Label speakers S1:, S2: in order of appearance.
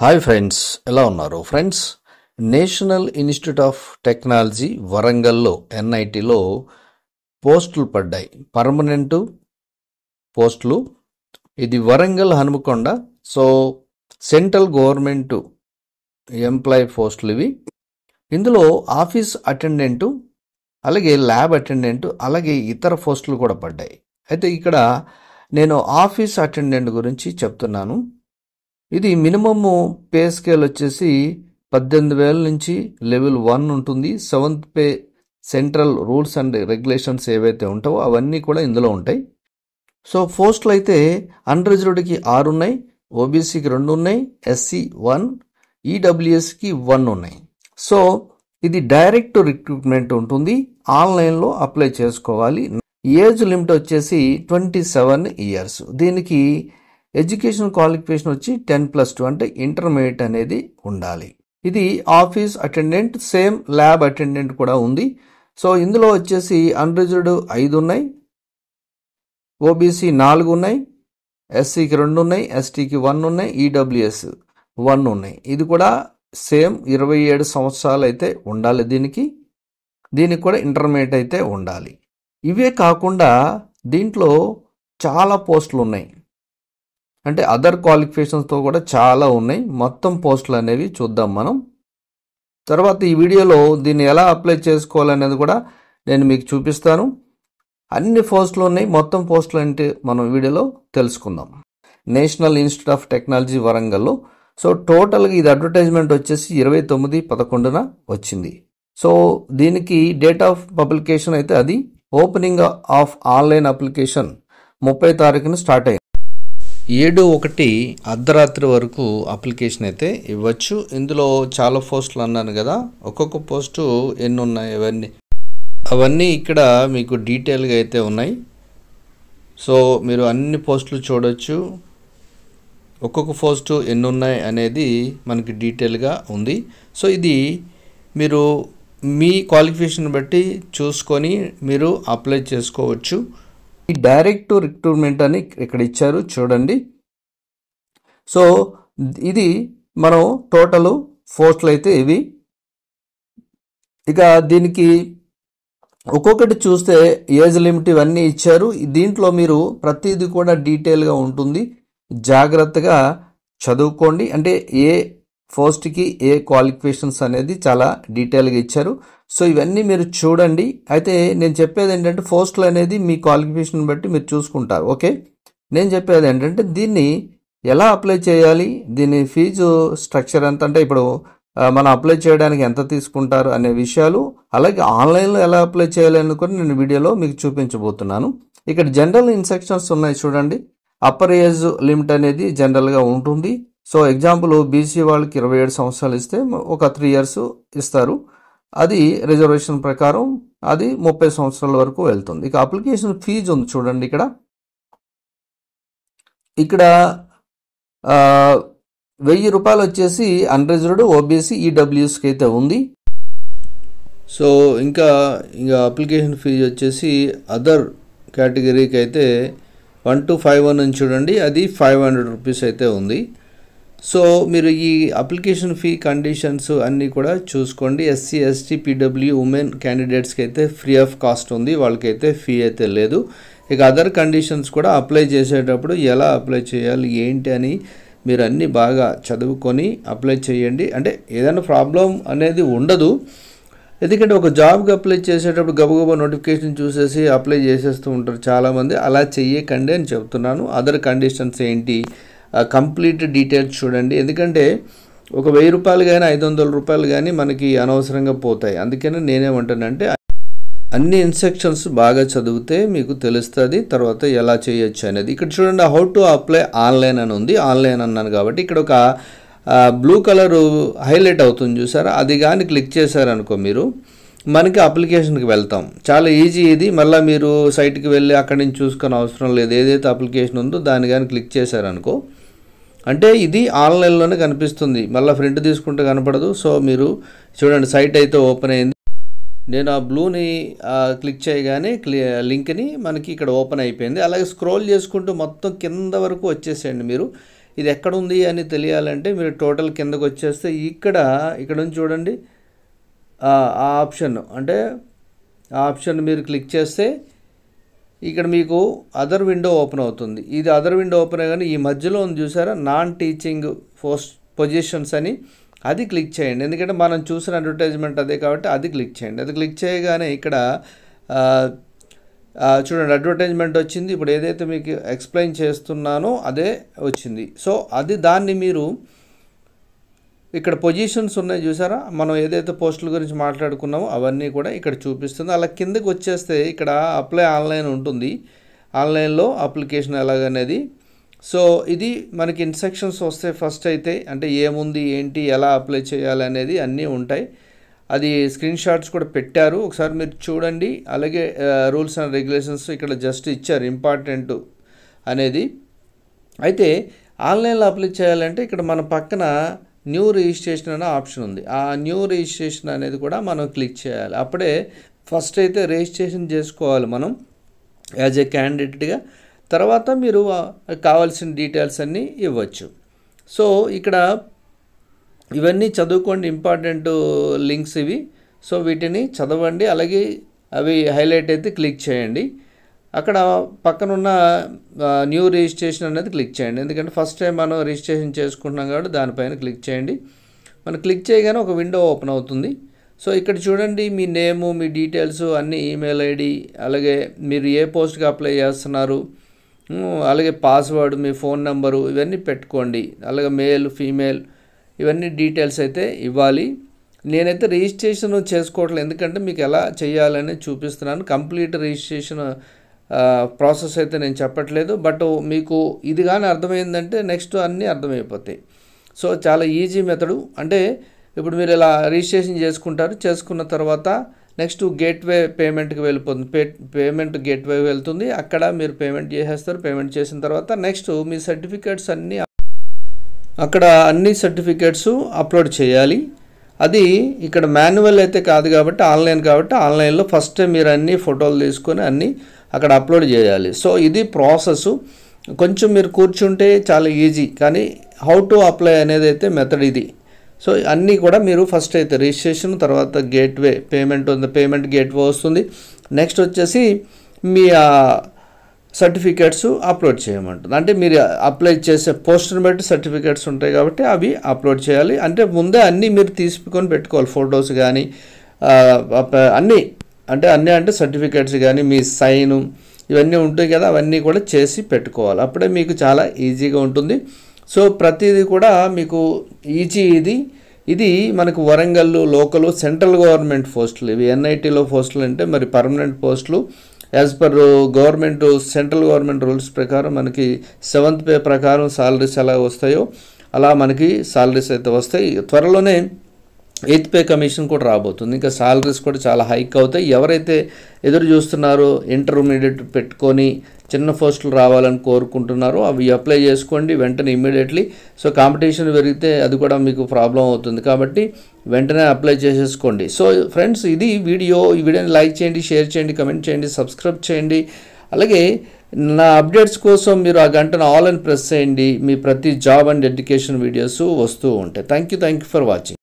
S1: Hi friends, ఎలా ఉన్నారు friends? National institute of technology వరంగల్లో ఎన్ఐటిలో పోస్టులు పడ్డాయి, పర్మనెంట్ పోస్టులు. ఇది Warangal Hanamkonda. So central government employee పోస్టులు ఇవి. ఇందులో ఆఫీస్ అటెండెంటు, అలాగే ల్యాబ్ అటెండెంటు, అలాగే ఇతర పోస్టులు కూడా పడ్డాయి. అయితే ఇక్కడ నేను ఆఫీస్ అటెండెంట్ గురించి చెప్తున్నాను. ఇది మినిమమ్ పే స్కేల్ వచ్చేసి 18,000 నుంచి లెవెల్ 1 ఉంటుంది. 7th pay central rules and regulations ఏవైతే ఉంటావో అవన్నీ కూడా ఇందులో ఉంటాయి. సో పోస్టులు అయితే అన్రిజర్వ్డ్కి 6 ఉన్నాయి, ఓబీసీకి 2 ఉన్నాయి, ఎస్సీ 1, ఈడబ్ల్యూఎస్కి 1 ఉన్నాయి. సో ఇది డైరెక్ట్ రిక్రూట్మెంట్ ఉంటుంది. ఆన్లైన్లో అప్లై చేసుకోవాలి. ఏజ్ లిమిట్ వచ్చేసి 27 ఇయర్స్. దీనికి ఎడ్యుకేషన్ క్వాలిఫికేషన్ వచ్చి 10+2 అంటే ఇంటర్మీడియట్ అనేది ఉండాలి. ఇది office attendant. Same lab attendant కూడా ఉంది. సో ఇందులో వచ్చేసి అన్రిజర్వ్డ్ 5 ఉన్నాయి, ఓబీసీ 4 ఉన్నాయి, ఎస్సీకి 2 ఉన్నాయి, ఎస్టీకి 1 ఉన్నాయి, ఈడబ్ల్యూఎస్ 1 ఉన్నాయి. ఇది కూడా సేమ్ 27 సంవత్సరాలు అయితే ఉండాలి. దీనికి కూడా ఇంటర్మీడియట్ అయితే ఉండాలి. ఇవే కాకుండా దీంట్లో చాలా పోస్టులు ఉన్నాయి, అంటే అదర్ క్వాలిఫికేషన్స్తో కూడా చాలా ఉన్నాయి. మొత్తం పోస్టులు అనేవి చూద్దాం మనం. తర్వాత ఈ వీడియోలో దీన్ని ఎలా అప్లై చేసుకోవాలనేది కూడా నేను మీకు చూపిస్తాను. అన్ని పోస్టులు ఉన్నాయి. మొత్తం పోస్టులు అంటే మనం వీడియోలో తెలుసుకుందాం. నేషనల్ ఇన్స్టిట్యూట్ ఆఫ్ టెక్నాలజీ వరంగల్లో. సో టోటల్గా ఇది అడ్వర్టైజ్మెంట్ వచ్చేసి 29/11 వచ్చింది. సో దీనికి డేట్ ఆఫ్ పబ్లికేషన్ అయితే అది ఓపెనింగ్ ఆఫ్ ఆన్లైన్ అప్లికేషన్ 30 తారీఖున స్టార్ట్ అయింది. 7/1 అర్ధరాత్రి వరకు అప్లికేషన్ అయితే ఇవ్వచ్చు. ఇందులో చాలా పోస్టులు అన్నాను కదా, ఒక్కొక్క పోస్టు ఎన్ని ఉన్నాయి అవన్నీ ఇక్కడ మీకు డీటెయిల్గా అయితే ఉన్నాయి. సో మీరు అన్ని పోస్టులు చూడొచ్చు. ఒక్కొక్క పోస్టు ఎన్ని ఉన్నాయి అనేది మనకి డీటెయిల్గా ఉంది. సో ఇది మీరు మీ క్వాలిఫికేషన్ బట్టి చూసుకొని మీరు అప్లై చేసుకోవచ్చు. ఈ డైరెక్ట్ రిక్రూట్మెంట్ అని ఇక్కడ ఇచ్చారు చూడండి. సో ఇది మనం టోటల్ పోస్టులు అయితే ఇవి. ఇక దీనికి ఒక్కొక్కటి చూస్తే ఏజ్ లిమిట్ ఇవన్నీ ఇచ్చారు. దీంట్లో మీరు ప్రతిదీ కూడా డీటెయిల్గా ఉంటుంది. జాగ్రత్తగా చదువుకోండి. అంటే ఏ పోస్ట్కి ఏ క్వాలిఫికేషన్స్ అనేది చాలా డీటెయిల్గా ఇచ్చారు. సో ఇవన్నీ మీరు చూడండి. అయితే నేను చెప్పేది ఏంటంటే పోస్టులు అనేది మీ క్వాలిఫికేషన్ బట్టి మీరు చూసుకుంటారు. ఓకే, నేను చెప్పేది ఏంటంటే దీన్ని ఎలా అప్లై చేయాలి, దీని ఫీజు స్ట్రక్చర్ ఎంత, అంటే ఇప్పుడు మనం అప్లై చేయడానికి ఎంత తీసుకుంటారు అనే విషయాలు, అలాగే ఆన్లైన్లో ఎలా అప్లై చేయాలి అని కూడా నేను వీడియోలో మీకు చూపించబోతున్నాను. ఇక్కడ జనరల్ ఇన్స్ట్రక్షన్స్ ఉన్నాయి చూడండి. అప్పర్ ఏజ్ లిమిట్ అనేది జనరల్గా ఉంటుంది. సో ఎగ్జాంపుల్ బీసీ వాళ్ళకి 27 సంవత్సరాలు ఇస్తే ఒక 3 years ఇస్తారు. అది రిజర్వేషన్ ప్రకారం అది 30 సంవత్సరాల వరకు వెళ్తుంది. ఇక అప్లికేషన్ ఫీజు ఉంది చూడండి. ఇక్కడ 1000 రూపాయలు వచ్చేసి అన్రిజర్వ్డ్, ఓబీసీ, ఈడబ్ల్యూఎస్కి అయితే ఉంది. సో ఇంకా అప్లికేషన్ ఫీజు వచ్చేసి అదర్ కేటగిరీకి అయితే 1 to 5 నుంచి చూడండి, అది 500 రూపీస్ అయితే ఉంది. సో మీరు ఈ అప్లికేషన్ ఫీ కండిషన్స్ అన్నీ కూడా చూసుకోండి. ఎస్సీ, ఎస్టీ, పీడబ్ల్యూ, ఉమెన్ క్యాండిడేట్స్కి అయితే ఫ్రీ ఆఫ్ కాస్ట్ ఉంది, వాళ్ళకైతే ఫీ అయితే లేదు. ఇక అదర్ కండిషన్స్ కూడా అప్లై చేసేటప్పుడు ఎలా అప్లై చేయాలి ఏంటి అని మీరు అన్నీ బాగా చదువుకొని అప్లై చేయండి. అంటే ఏదైనా ప్రాబ్లం అనేది ఉండదు. ఎందుకంటే ఒక జాబ్కి అప్లై చేసేటప్పుడు గబగబా నోటిఫికేషన్ చూసేసి అప్లై చేసేస్తూ ఉంటారు చాలామంది. అలా చెయ్యకండి అని చెప్తున్నాను. అదర్ కండిషన్స్ ఏంటి, కంప్లీట్ డీటెయిల్స్ చూడండి. ఎందుకంటే ఒక 1000 రూపాయలు కానీ 500 రూపాయలు కానీ మనకి అనవసరంగా పోతాయి. అందుకని నేనేమంటానంటే అన్ని ఇన్స్ట్రక్షన్స్ బాగా చదివితే మీకు తెలుస్తుంది తర్వాత ఎలా చేయొచ్చు అనేది. ఇక్కడ చూడండి, హౌ టు అప్లై ఆన్లైన్ అని ఉంది. ఆన్లైన్ అన్నాను కాబట్టి ఇక్కడ ఒక బ్లూ కలర్ హైలైట్ అవుతుంది చూసారా, అది కానీ క్లిక్ చేశారనుకో మీరు మనకి అప్లికేషన్కి వెళ్తాం. చాలా ఈజీ ఇది. మళ్ళీ మీరు సైట్కి వెళ్ళి అక్కడి నుంచి చూసుకొని అవసరం లేదు. ఏదైతే అప్లికేషన్ ఉందో దాన్ని కానీ క్లిక్ చేశారనుకో, అంటే ఇది ఆన్లైన్లోనే కనిపిస్తుంది, మళ్ళీ ప్రింట్ తీసుకుంటే కనపడదు. సో మీరు చూడండి, సైట్ అయితే ఓపెన్ అయింది. నేను ఆ బ్లూని క్లిక్ చేయగానే లింక్ని మనకి ఇక్కడ ఓపెన్ అయిపోయింది. అలాగే స్క్రోల్ చేసుకుంటూ మొత్తం కింద వరకు వచ్చేసేయండి మీరు. ఇది ఎక్కడ ఉంది అని తెలియాలంటే మీరు టోటల్ కిందకు వచ్చేస్తే ఇక్కడ నుంచి చూడండి ఆ ఆప్షన్, అంటే ఆ ఆప్షన్ మీరు క్లిక్ చేస్తే ఇక్కడ మీకు అదర్ విండో ఓపెన్ అవుతుంది. ఇది అదర్ విండో ఓపెన్ అయ్యాకానీ ఈ మధ్యలో ఉంది చూసారా, నాన్ టీచింగ్ పొజిషన్స్ అని, అది క్లిక్ చేయండి. ఎందుకంటే మనం చూసిన అడ్వర్టైజ్మెంట్ అదే కాబట్టి అది క్లిక్ చేయండి. అది క్లిక్ చేయగానే ఇక్కడ చూడండి అడ్వర్టైజ్మెంట్ వచ్చింది. ఇప్పుడు ఏదైతే మీకు ఎక్స్ప్లెయిన్ చేస్తున్నానో అదే వచ్చింది. సో అది దాన్ని మీరు ఇక్కడ పొజిషన్స్ ఉన్నాయి చూసారా, మనం ఏదైతే పోస్టుల గురించి మాట్లాడుకున్నామో అవన్నీ కూడా ఇక్కడ చూపిస్తుంది. అలా కిందకి వచ్చేస్తే ఇక్కడ అప్లై ఆన్లైన్ ఉంటుంది, ఆన్లైన్లో అప్లికేషన్ ఎలాగనేది. సో ఇది మనకి ఇన్స్ట్రక్షన్స్ వస్తే ఫస్ట్ అయితే అంటే ఏముంది ఏంటి ఎలా అప్లై చేయాలి అనేది అన్నీ ఉంటాయి. అది స్క్రీన్ షాట్స్ కూడా పెట్టారు, ఒకసారి మీరు చూడండి. అలాగే రూల్స్ అండ్ రెగ్యులేషన్స్ ఇక్కడ జస్ట్ ఇచ్చారు ఇంపార్టెంట్ అనేది. అయితే ఆన్లైన్లో అప్లై చేయాలంటే ఇక్కడ మన పక్కన న్యూ రిజిస్ట్రేషన్ అనే ఆప్షన్ ఉంది. ఆ న్యూ రిజిస్ట్రేషన్ అనేది కూడా మనం క్లిక్ చేయాలి. అప్పుడే ఫస్ట్ అయితే రిజిస్ట్రేషన్ చేసుకోవాలి మనం యాజ్ ఏ క్యాండిడేట్గా. తర్వాత మీరు కావాల్సిన డీటెయిల్స్ అన్నీ ఇవ్వచ్చు. సో ఇక్కడ ఇవన్నీ చదువుకోండి, ఇంపార్టెంట్ లింక్స్ ఇవి. సో వీటిని చదవండి, అలాగే అవి హైలైట్ అయితే క్లిక్ చేయండి. అక్కడ పక్కనున్న న్యూ రిజిస్ట్రేషన్ అనేది క్లిక్ చేయండి, ఎందుకంటే ఫస్ట్ టైం మనం రిజిస్ట్రేషన్ చేసుకుంటున్నాం కాబట్టి దానిపైన క్లిక్ చేయండి. మనం క్లిక్ చేయగానే ఒక విండో ఓపెన్ అవుతుంది. సో ఇక్కడ చూడండి మీ నేము, మీ డీటెయిల్స్ అన్నీ, ఈమెయిల్ ఐడి, అలాగే మీరు ఏ పోస్ట్కి అప్లై చేస్తున్నారు, అలాగే పాస్వర్డ్, మీ ఫోన్ నెంబరు ఇవన్నీ పెట్టుకోండి. అలాగే మేల్ ఫీమేల్ ఇవన్నీ డీటెయిల్స్ అయితే ఇవ్వాలి. నేనైతే రిజిస్ట్రేషన్ చేసుకోవట్లేదు, ఎందుకంటే మీకు ఎలా చేయాలని చూపిస్తున్నాను. కంప్లీట్ రిజిస్ట్రేషన్ ప్రాసెస్ అయితే నేను చెప్పట్లేదు, బట్ మీకు ఇది కానీ అర్థమైందంటే నెక్స్ట్ అన్నీ అర్థమైపోతాయి. సో చాలా ఈజీ మెథడు. అంటే ఇప్పుడు మీరు ఇలా రిజిస్ట్రేషన్ చేసుకుంటారు, చేసుకున్న తర్వాత నెక్స్ట్ గేట్వే పేమెంట్కి వెళ్ళిపోతుంది. పేమెంట్ గేట్వే వెళ్తుంది, అక్కడ మీరు పేమెంట్ చేసేస్తారు. పేమెంట్ చేసిన తర్వాత నెక్స్ట్ మీ సర్టిఫికేట్స్ అన్నీ అక్కడ అన్ని సర్టిఫికేట్స్ అప్లోడ్ చేయాలి. అది ఇక్కడ మాన్యువల్ అయితే కాదు కాబట్టి ఆన్లైన్ కాబట్టి ఆన్లైన్లో ఫస్ట్ మీరు అన్ని ఫోటోలు తీసుకొని అన్నీ అక్కడ అప్లోడ్ చేయాలి. సో ఇది ప్రాసెస్. కొంచెం మీరు కూర్చుంటే చాలా ఈజీ, కానీ హౌ టు అప్లై అనేది అయితే మెథడ్ ఇది. సో అన్నీ కూడా మీరు ఫస్ట్ అయితే రిజిస్ట్రేషన్, తర్వాత గేట్వే పేమెంట్ ఉంది, పేమెంట్ గేట్వే వస్తుంది. నెక్స్ట్ వచ్చేసి మీ సర్టిఫికేట్స్ అప్లోడ్ చేయమంటుంది. అంటే మీరు అప్లై చేసే పోస్ట్ని బట్టి సర్టిఫికేట్స్ ఉంటాయి కాబట్టి అవి అప్లోడ్ చేయాలి. అంటే ముందే అన్నీ మీరు తీసుకొని పెట్టుకోవాలి, ఫొటోస్ కానీ అన్నీ అంటే సర్టిఫికేట్స్ కానీ మీ సైను ఇవన్నీ ఉంటాయి కదా, అవన్నీ కూడా చేసి పెట్టుకోవాలి. అప్పుడే మీకు చాలా ఈజీగా ఉంటుంది. సో ప్రతిదీ కూడా మీకు ఈజీ. ఇది మనకు వరంగల్ లోకల్ సెంట్రల్ గవర్నమెంట్ పోస్టులు, ఇవి ఎన్ఐటీలో పోస్టులు అంటే మరి పర్మనెంట్ పోస్టులు. As per government central government rules ప్రకారం మనకి 7th పే ప్రకారం సాలరీస్ ఎలా వస్తాయో అలా మనకి సాలరీస్ అయితే వస్తాయి. త్వరలోనే 8th పే కమిషన్ కూడా రాబోతుంది. ఇంకా సాలరీస్ కూడా చాలా హైక్ అవుతాయి. ఎవరైతే ఎదురు చూస్తున్నారో ఇంటర్మీడియట్ పెట్టుకొని చిన్న పోస్టులు రావాలని కోరుకుంటున్నారో అవి అప్లై చేసుకోండి వెంటనే ఇమ్మీడియట్లీ. సో కాంపిటీషన్ పెరిగితే అది కూడా మీకు ప్రాబ్లం అవుతుంది కాబట్టి వెంటనే అప్లై చేసేసుకోండి. సో ఫ్రెండ్స్ ఇది వీడియో. ఈ వీడియోని లైక్ చేయండి, షేర్ చేయండి, కమెంట్ చేయండి, సబ్స్క్రైబ్ చేయండి. అలాగే నా అప్డేట్స్ కోసం మీరు ఆ గంటను ఆల్ అని ప్రెస్ చేయండి. మీ ప్రతి జాబ్ అండ్ ఎడ్యుకేషన్ వీడియోస్ వస్తూ ఉంటాయి. Thank you for watching.